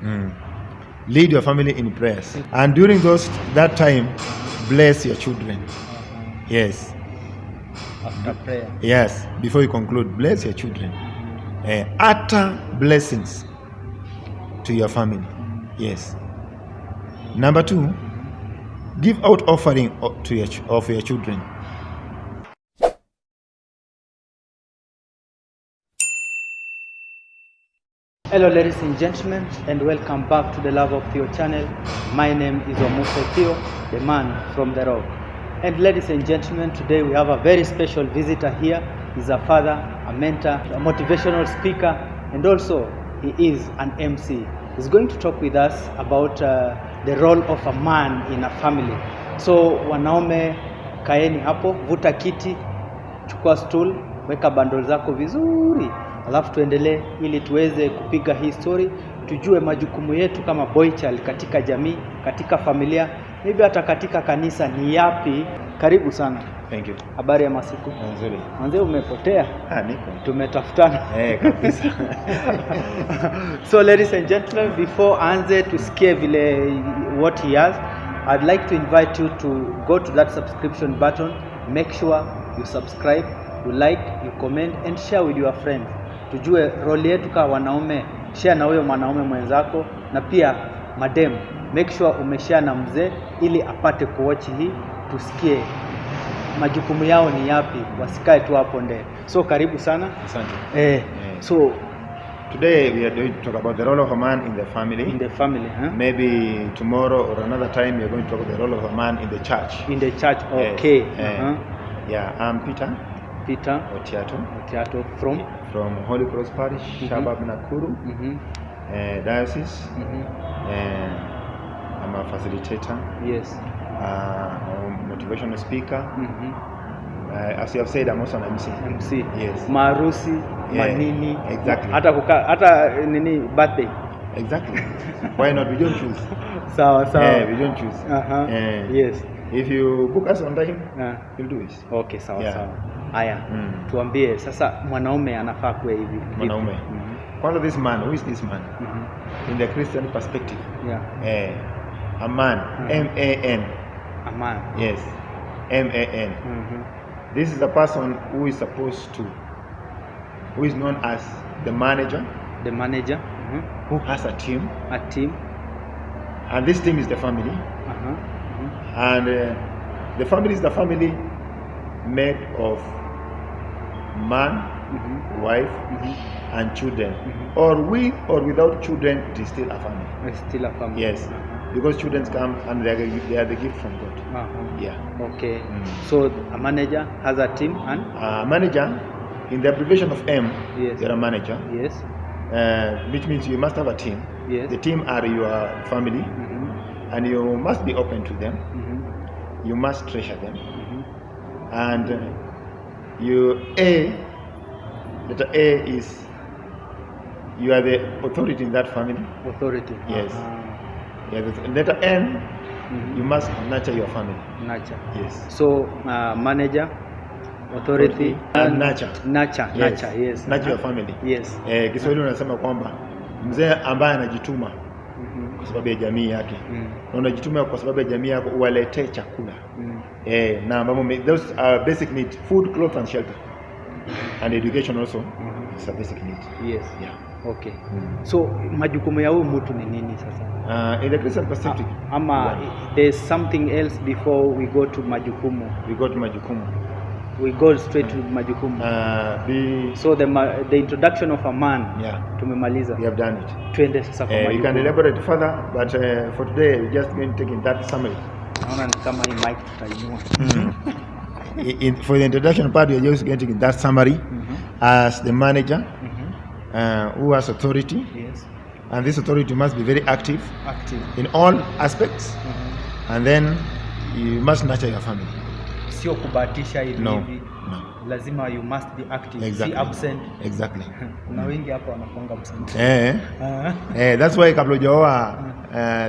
Lead your family in prayers. And during that time, bless your children. Yes. After prayer. Yes. Before you conclude, bless your children. Utter blessings to your family. Yes. Number 2, give out offering of your children. Hello ladies and gentlemen, and welcome back to the Love of Theo channel. My name is Theo, the man from the rock. And ladies and gentlemen, today we have a very special visitor here. He's a father, a mentor, a motivational speaker, and also he is an MC. He's going to talk with us about the role of a man in a family. So wanaume, kaeni hapo, vuta kiti, chukua stool, weka bundle zako vizuri, alafu tuendelee ili tuweze kupiga hii story, tujue majukumu yetu kama boy child katika jamii, katika familia, maybe hata katika kanisa ni yapi. Karibu sana. Thank you. Habari ya masiku? Nzuri. Mwanzo umepotea? Niko. Tumetafutana. Kabisa. So ladies and gentlemen, before anze tusikie vile what he has, I'd like to invite you to go to that subscription button. Make sure you subscribe, you like, you comment and share with your friends. Tujue role yetu kama wanaume, share na huyo mwanaume mwenzako, na pia madem, make sure umeshare na mzee ili apate kuwatch hii, tusikie majukumu yao ni yapi, wasikae tu hapo nde. So karibu sana. Asante. So today we are going to talk about the role of a man in the family. In the family, huh? Maybe tomorrow or another time we are going to talk about the role of a man in the church. In the church, okay. Yeah, I'm Peter Otiato from Holy Cross Parish, Shabab Nakuru, Diocese. I'm a facilitator. Yes. Motivational speaker. As you have said, I'm also an MC. Yes. Marusi, manini. Exactly. Hata nini birthday. Exactly. Why not? We don't choose. Sawa. We don't choose. Yes. If you book us on time, you'll do it. Okay, sawa. Haya. Tuambie sasa mwanaume anafaa kuwa hivi. Mwanaume. Kwanza this man, who is this man? In the Christian perspective. Yeah. A man. M-A-N. A man. Yes. M-A-N. This is a person who is known as the manager. The manager. Who has a team. A team. And this team is the family. And the family is the family made of man, wife, and children. Or with or without children, it is still a family. It's still a family. Yes. Because children come and they are the gift from God. Yeah. Okay. So a manager has a team and? A manager, in the abbreviation of M, yes. You're a manager. Yes. Which means you must have a team. Yes. The team are your family, and you must be open to them. You must treasure them. And letter A is you are the authority in that family. Authority. Yes. Yeah, letter N, you must nurture your family. Nurture. Yes. So manager, authority and nurture. Nurture. Yes. Nurture your family. Yes. Kiswahili unasema kwamba mzee ambaye anajituma kwa sababu ya jamii yake. Na unajituma kwa sababu ya jamii yako, uwaletee chakula. Na mambo, those are basic needs: food, clothes and shelter. And education also is a basic need. Yes. Yeah. Okay. So majukumu ya huyu mtu ni nini sasa? In the Christian perspective. There's something else before we go to majukumu. We go to majukumu. We go straight to majukumu. So the introduction of a man. Yeah. Tumemaliza. We have done it. Twende sasa kwa majukumu. You can elaborate further, but for today we're just going to take in that summary. Naona ni kama hii mic tutainua. For the introduction part, we're just getting that summary as the manager who has authority. Yes. And this authority must be very active in all aspects. And then you must nurture your family. Sio kubahatisha hivi. No. Lazima you must be active. Exactly. See absent. Exactly. Kuna wengi hapa wanakuanga absent. That's why kabla hujaoa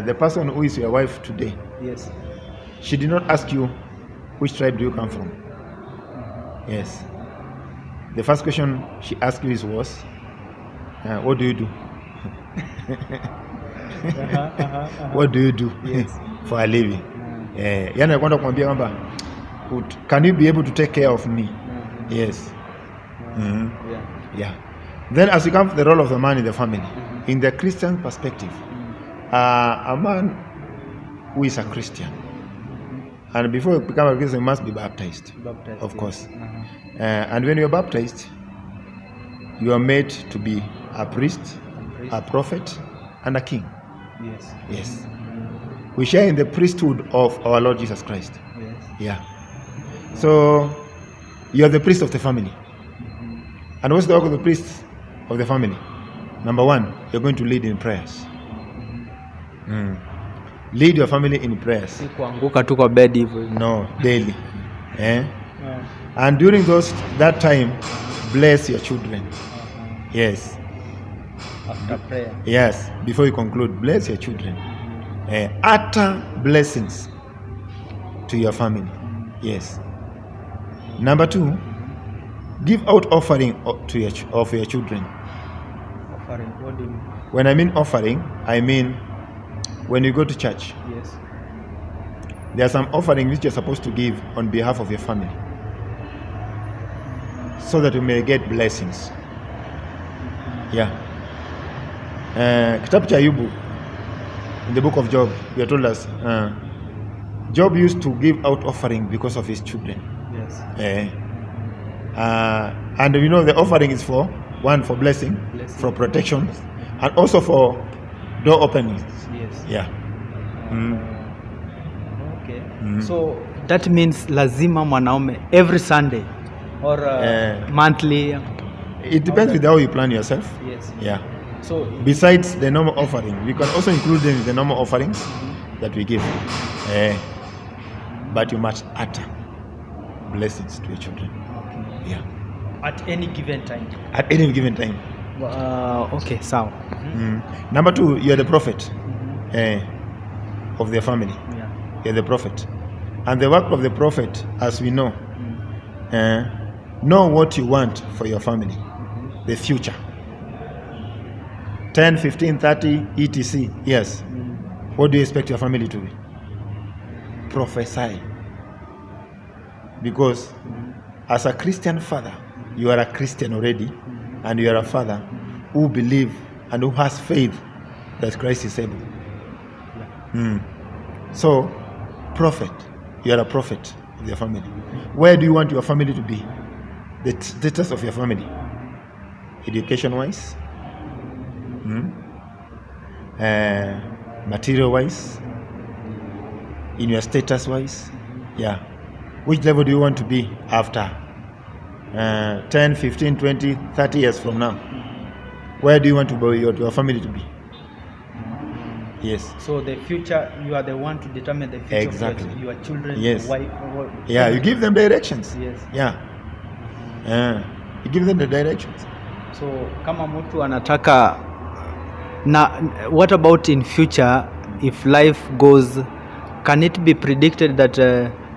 the person who is your wife today. Yes. She did not ask you which tribe do you come from. Yes. The first question she asked you was, what do you do? What do you do for a living? Yani nakwenda kumwambia kwamba can you be able to take care of me? Yes. Yeah. Then as we come to the role of the man in the family, in the Christian perspective, a man who is a Christian, and before you become a Christian, you must be baptized, of course. And when you're baptized, you are made to be a priest, a prophet, and a king. Yes. We share in the priesthood of our Lord Jesus Christ. Yeah. So you are the priest of the family. And what's the work of the priest of the family? Number one, you're going to lead in prayers. Lead your family in prayers. No, daily. And during that time, bless your children. Yes. After prayer. Yes. Before you conclude, bless your children. Utter blessings to your family. Yes. Number two, give out offering of your children. Offering. What do you mean? When I mean offering, I mean when you go to church. Yes. There are some offerings which you're supposed to give on behalf of your family, so that you may get blessings. Yeah. Kitabu cha Ayubu, in the book of Job, we are told us Job used to give out offering because of his children. Yes. And you know the offering is for blessing, for protection, and also for door openings. Yes. Yeah. Okay. So that means lazima mwanaume every Sunday or monthly. It depends with how you plan yourself. Yes. Yeah. So besides the normal offering, we can also include them in the normal offerings that we give. But you must utter blessings to your children. Yeah. At any given time. At any given time. Okay, so. Number two, you are the prophet of their family. Yeah. You are the prophet. And the work of the prophet, as we know, know what you want for your family, the future. 10, 15, 30, etc. Yes. What do you expect your family to be? Prophesy. Because as a Christian father, you are a Christian already, and you are a father who believes and who has faith that Christ is able. So, prophet, you are a prophet of your family. Where do you want your family to be? The status of your family, education-wise, material-wise, in your status-wise. Yeah. Which level do you want to be after 10, 15, 20, 30 years from now? Where do you want to be your family to be? Yes. So the future, you are the one to determine the future exactly. of your children, yes. Wife. Yeah, you give them directions. Yes. Yeah. You give them the directions. So kama mtu anataka what about in future if life goes, can it be predicted that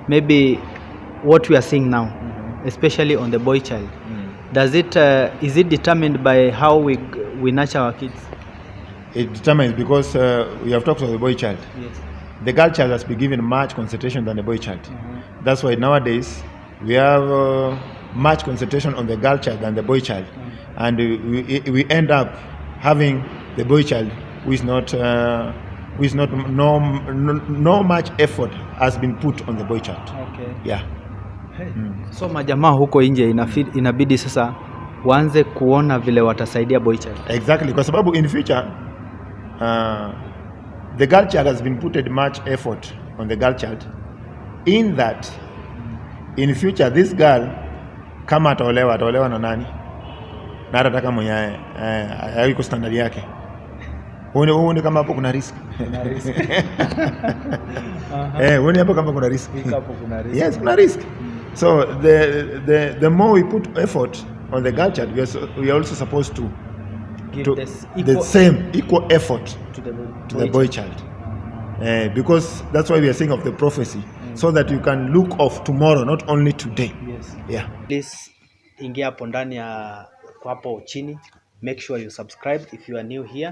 maybe what we are seeing now, especially on the boy child, does it is it determined by how we nurture our kids? It determines because we have talked about the boy child. Yes. The girl child has been given much concentration than the boy child. That's why nowadays we have much concentration on the girl child than the boy child, and we end up having the boy child who is not no much effort has been put on the boy child. Okay. Yeah. So majamaa huko nje inabidi sasa waanze kuona vile watasaidia boy child. Exactly, kwa sababu in future the girl child has been put much effort on the girl child, in that in future this girl kama ataolewa na nani na atataka mwenye hayuko standard yake, huoni kama hapo kuna risk? Huoni hapo kama kuna risk? Yes, kuna risk. So the more we put effort on the girl child, we are also supposed to give the same equal effort to the boy child. Because that's why we are saying of the prophecy, so that you can look of tomorrow, not only today. Yes. Yeah. Please ingia hapo ndani ya hapo chini, make sure you subscribe if you are new here.